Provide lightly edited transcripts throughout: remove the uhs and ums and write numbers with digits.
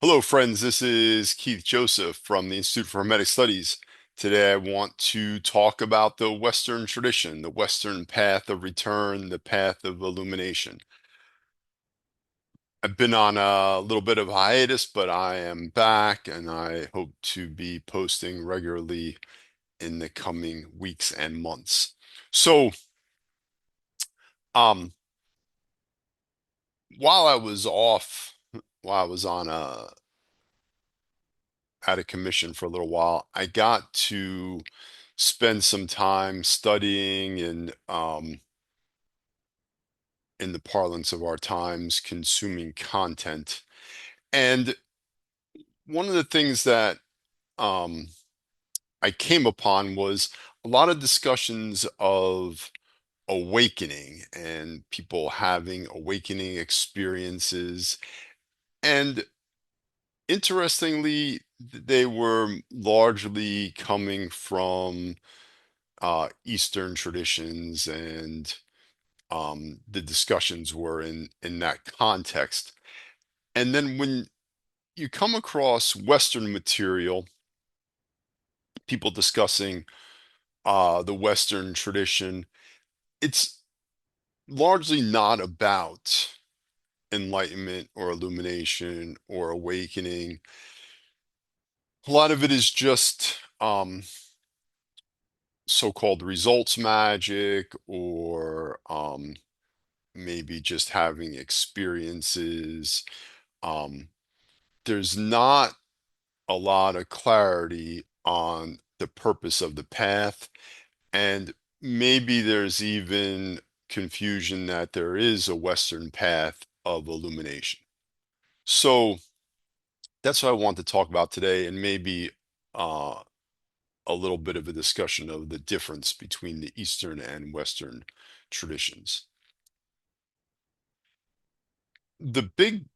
Hello, friends. This is Keith Joseph from the Institute for Hermetic Studies. Today, I want to talk about the Western tradition, the Western path of return, the path of illumination. I've been on a little bit of hiatus, but I am back and I hope to be posting regularly in the coming weeks and months. So, um, while I was off, while I was on out of commission for a little while, I got to spend some time studying and in the parlance of our times, consuming content. And one of the things that um, I came upon was a lot of discussions of awakening and people having awakening experiences. And interestingly, they were largely coming from Eastern traditions, and the discussions were in that context. And then when you come across Western material, people discussing the Western tradition, it's largely not about enlightenment or illumination or awakening. A lot of it is just so-called results magic, or maybe just having experiences. Um, there's not a lot of clarity on the purpose of the path, and maybe there's even confusion that there is a Western path of illumination. So that's what I want to talk about today, and maybe uh, a little bit of a discussion of the difference between the Eastern and Western traditions. The big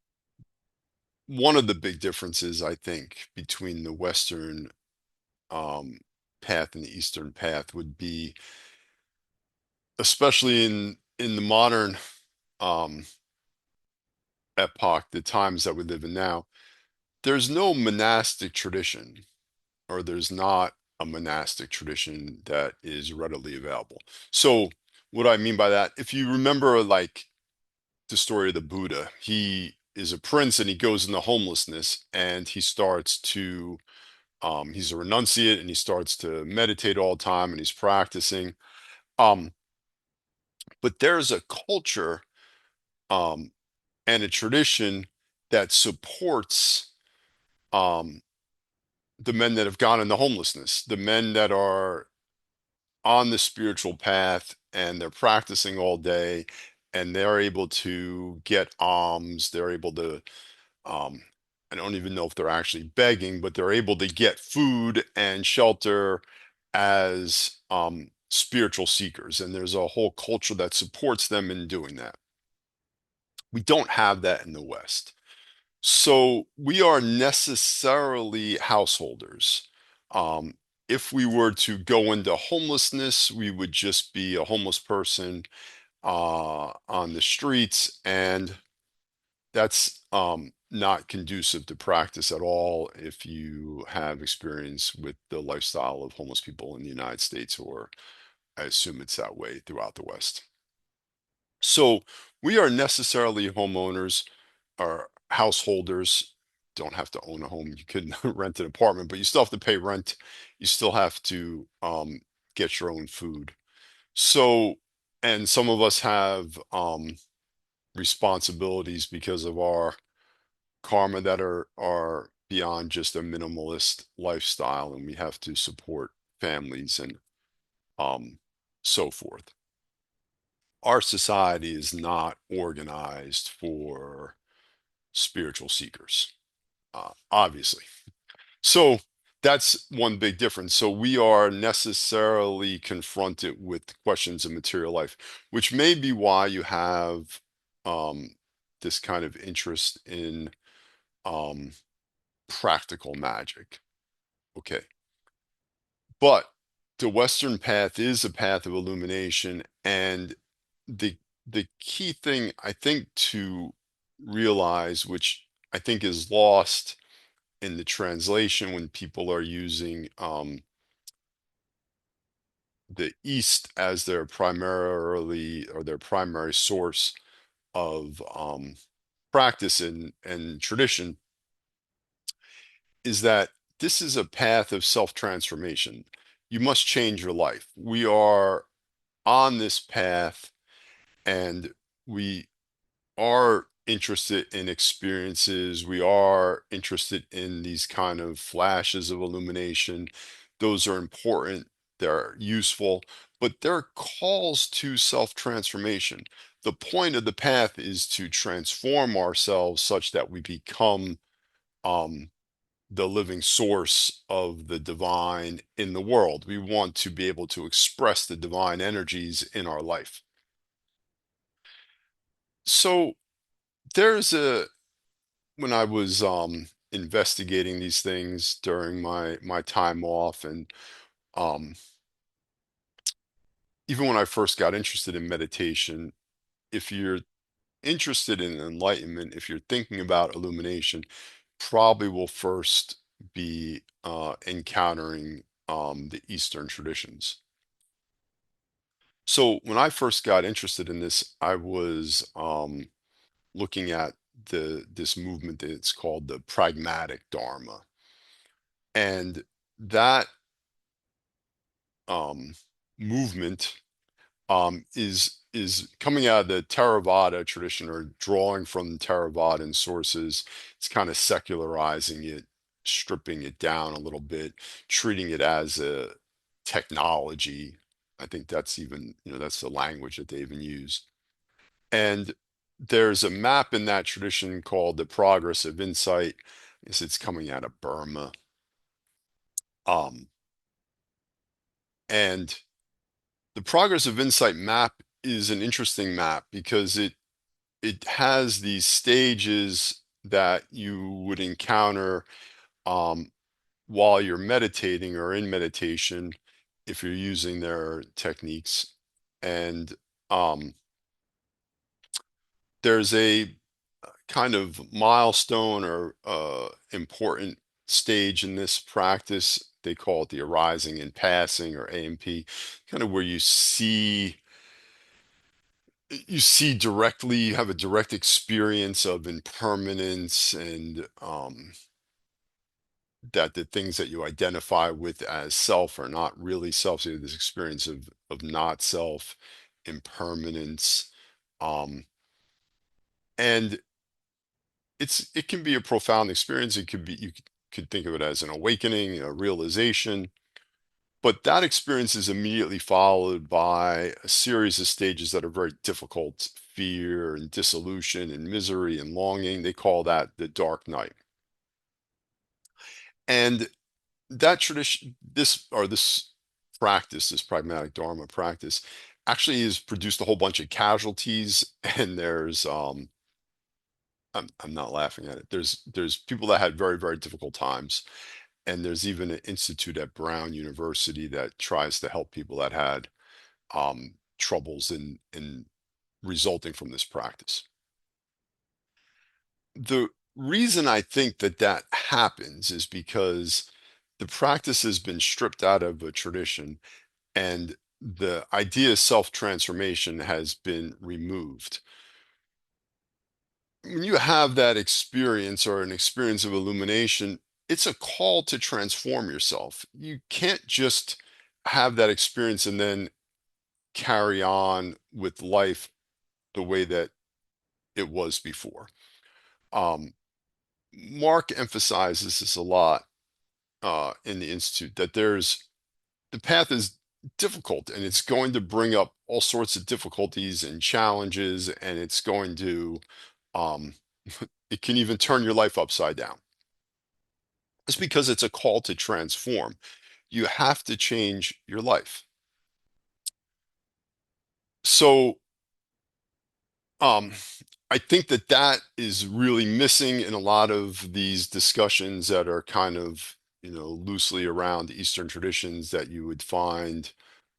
One of the big differences, I think, between the Western um, path and the Eastern path would be, especially in the modern um, epoch, the times that we live in now, there's no monastic tradition, or there's not a monastic tradition that is readily available. So, what I mean by that, if you remember, like the story of the Buddha, he is a prince and he goes into homelessness and he starts to he's a renunciate and he starts to meditate all the time and he's practicing. Um, but there's a culture um, and a tradition that supports um, the men that have gone into homelessness, the men that are on the spiritual path and they're practicing all day and they're able to get alms. They're able to, um, I don't even know if they're actually begging, but they're able to get food and shelter as spiritual seekers. And there's a whole culture that supports them in doing that. We don't have that in the West. So we are necessarily householders. Um, if we were to go into homelessness, we would just be a homeless person on the streets, and that's not conducive to practice at all if you have experience with the lifestyle of homeless people in the United States, or I assume it's that way throughout the West. So we are necessarily homeowners or householders. Don't have to own a home. You can rent an apartment, but you still have to pay rent. You still have to get your own food. So, and some of us have responsibilities because of our karma that are beyond just a minimalist lifestyle, and we have to support families and um, so forth. Our society is not organized for spiritual seekers, obviously. So that's one big difference. So we are necessarily confronted with questions of material life, which may be why you have this kind of interest in um, practical magic. Okay. But the Western path is a path of illumination. And the the key thing I think to realize, which I think is lost in the translation when people are using the East as their primarily or their primary source of practice and tradition, is that this is a path of self transformation. You must change your life. We are on this path, and we are interested in experiences. We are interested in these kind of flashes of illumination. Those are important, they're useful, but they're calls to self transformation. The point of the path is to transform ourselves such that we become um, the living source of the divine in the world. We want to be able to express the divine energies in our life. So there's a when I was investigating these things during my time off, and um even when I first got interested in meditation, if you're interested in enlightenment, if you're thinking about illumination, probably will first be encountering the Eastern traditions. So when I first got interested in this, I was looking at this movement that's called the pragmatic Dharma, and that um, movement is coming out of the Theravada tradition, or drawing from Theravadan sources. It's kind of secularizing it, stripping it down a little bit, treating it as a technology. I think that's even, that's the language that they even use. And there's a map in that tradition called the Progress of Insight. I guess it's coming out of Burma. Um, and the Progress of Insight map is an interesting map because it has these stages that you would encounter um, while you're meditating or in meditation, if you're using their techniques. And there's a kind of milestone or important stage in this practice. They call it the arising and passing, or AMP, kind of where you see directly, you have a direct experience of impermanence, and that the things that you identify with as self are not really self. So you have this experience of not self, impermanence, um, and it can be a profound experience. It could be, could think of it as an awakening, a realization. But that experience is immediately followed by a series of stages that are very difficult: fear and dissolution and misery and longing. They call that the dark night. And that tradition, this practice, this pragmatic Dharma practice, actually has produced a whole bunch of casualties. And I'm not laughing at it. There's people that had very, very difficult times. And there's even an institute at Brown University that tries to help people that had troubles in resulting from this practice. The reason I think that that happens is because the practice has been stripped out of a tradition, and the idea of self-transformation has been removed. When you have that experience, or an experience of illumination, it's a call to transform yourself. You can't just have that experience and then carry on with life the way that it was before. Um, Mark emphasizes this a lot in the Institute, that the path is difficult, and it's going to bring up all sorts of difficulties and challenges, and it's going to, um, it can even turn your life upside down. It's because it's a call to transform. You have to change your life. So, um, I think that that is really missing in a lot of these discussions that are kind of, loosely around Eastern traditions, that you would find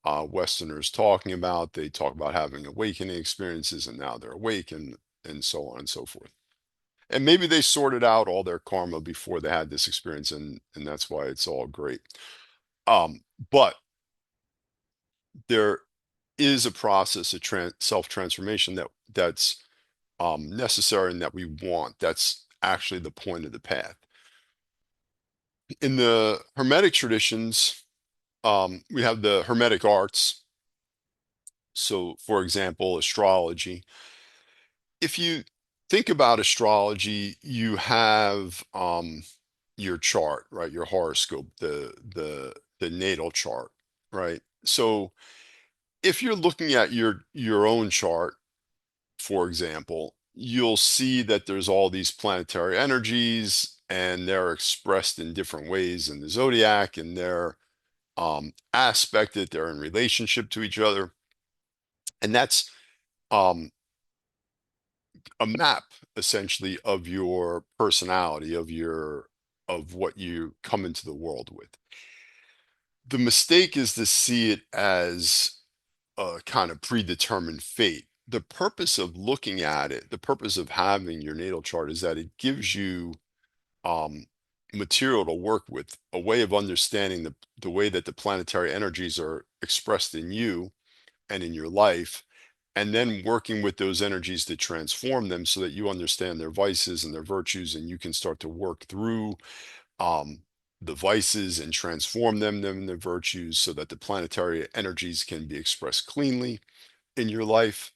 Westerners talking about. They talk about having awakening experiences, and now they're awake, and so on and so forth. And maybe they sorted out all their karma before they had this experience, and that's why it's all great. Um, but there is a process of self-transformation that's necessary and that we want. That's actually the point of the path. In the Hermetic traditions, we have the Hermetic arts. So, for example, astrology. If you think about astrology, you have your chart, right? Your horoscope, the natal chart, right? So, if you're looking at your own chart, for example, you'll see that there's all these planetary energies and they're expressed in different ways in the zodiac, and they're aspected, they're in relationship to each other. And that's um, a map essentially of your personality, of what you come into the world with. The mistake is to see it as a kind of predetermined fate. The purpose of looking at it, the purpose of having your natal chart is that it gives you um, material to work with, a way of understanding the way that the planetary energies are expressed in you and in your life, and then working with those energies to transform them so that you understand their vices and their virtues, and you can start to work through um, the vices and transform them into virtues so that the planetary energies can be expressed cleanly in your life.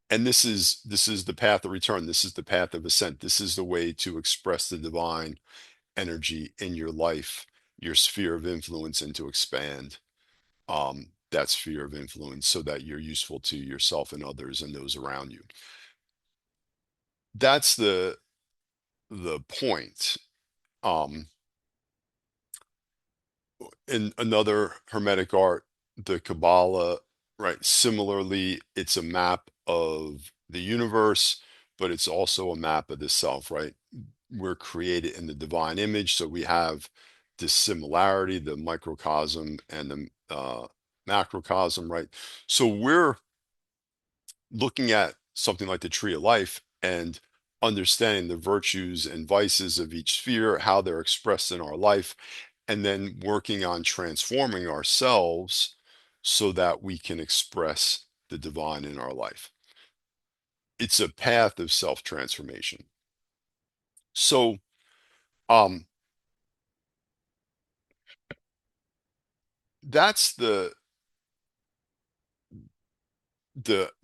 And this is the path of return. This is the path of ascent. This is the way to express the divine energy in your life, your sphere of influence, and to expand that sphere of influence so that you're useful to yourself and others and those around you. That's the point. Um, in another Hermetic art, the Kabbalah, right? Similarly, it's a map of the universe, but it's also a map of the self, right? We're created in the divine image, so we have this similarity, the microcosm and the macrocosm, right? So we're looking at something like the tree of life and understanding the virtues and vices of each sphere, how they're expressed in our life, and then working on transforming ourselves so that we can express the divine in our life. It's a path of self-transformation. So, um, that's the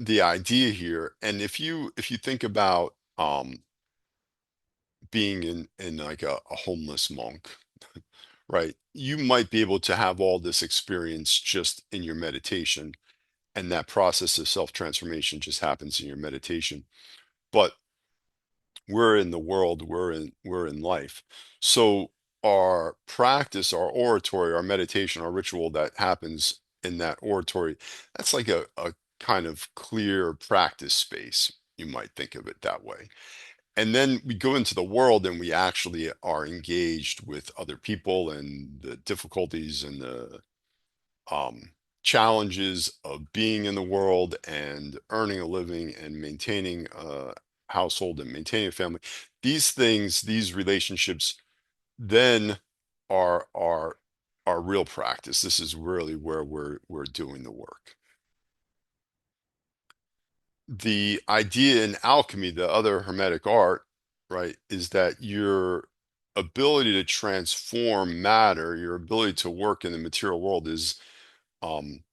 idea here. And if you think about being in like a homeless monk, right? You might be able to have all this experience just in your meditation, and that process of self-transformation just happens in your meditation. But we're in the world, we're in life. So our practice, our oratory, our meditation, our ritual that happens in that oratory, that's like a kind of clear practice space. You might think of it that way. And then we go into the world and we actually are engaged with other people and the difficulties and the um, challenges of being in the world and earning a living and maintaining a household and maintaining a family. These things, these relationships, then are real practice. This is really where we're doing the work. The idea in alchemy, the other hermetic art, right, is that your ability to transform matter, your ability to work in the material world is um,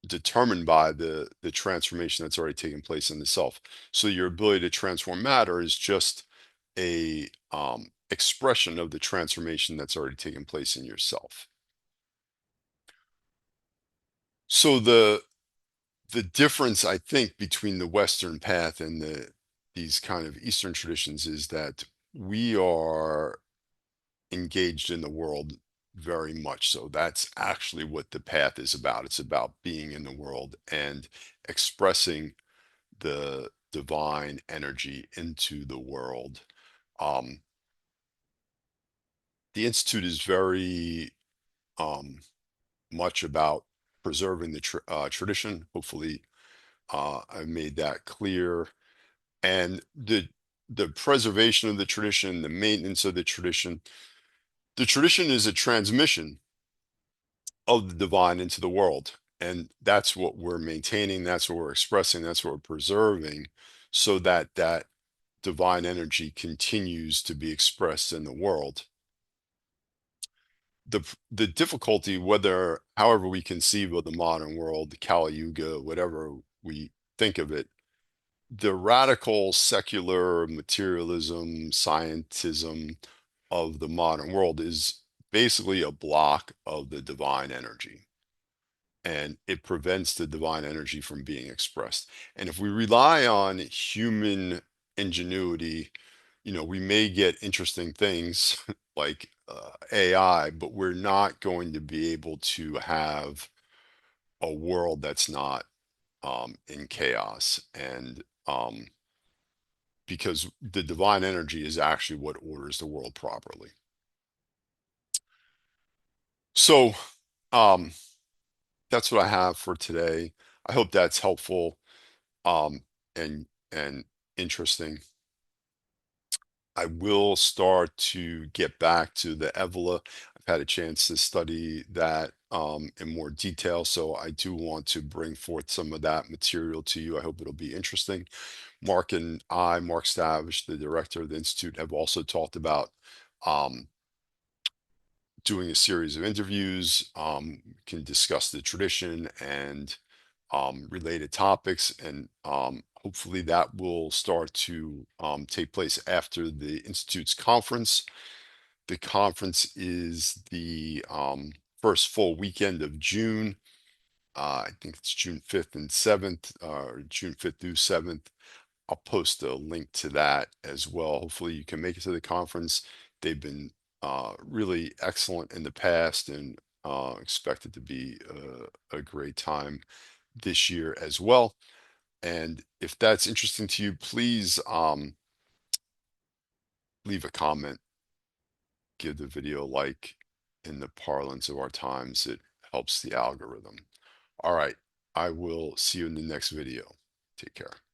determined by the transformation that's already taken place in the self. So your ability to transform matter is just a expression of the transformation that's already taken place in yourself. So the difference, I think, between the Western path and these kind of Eastern traditions is that we are engaged in the world very much so. That's actually what the path is about. It's about being in the world and expressing the divine energy into the world. Um, the Institute is very um, much about preserving the tradition. Hopefully, I've made that clear. And the preservation of the tradition, the maintenance of the tradition. The tradition is a transmission of the divine into the world. And that's what we're maintaining, that's what we're expressing, that's what we're preserving, so that that divine energy continues to be expressed in the world. The difficulty, whether however we conceive of the modern world, the Kali Yuga, whatever we think of it, the radical secular materialism, scientism of the modern world is basically a block of the divine energy, and it prevents the divine energy from being expressed. And if we rely on human ingenuity, we may get interesting things like AI, but we're not going to be able to have a world that's not in chaos. And because the divine energy is actually what orders the world properly. So um, that's what I have for today. I hope that's helpful um, and interesting. I will start to get back to the Evola. I've had a chance to study that in more detail, so I do want to bring forth some of that material to you. I hope it'll be interesting. Mark Stavish, the director of the Institute, have also talked about um, doing a series of interviews, can discuss the tradition and related topics, and hopefully that will start to take place after the Institute's conference. The conference is the first full weekend of June. I think it's June 5th and 7th, or June 5th through 7th. I'll post a link to that as well. Hopefully, you can make it to the conference. They've been really excellent in the past, and expect it to be a great time this year as well. And if that's interesting to you, please leave a comment, give the video a like. In the parlance of our times, it helps the algorithm. All right, I will see you in the next video. Take care.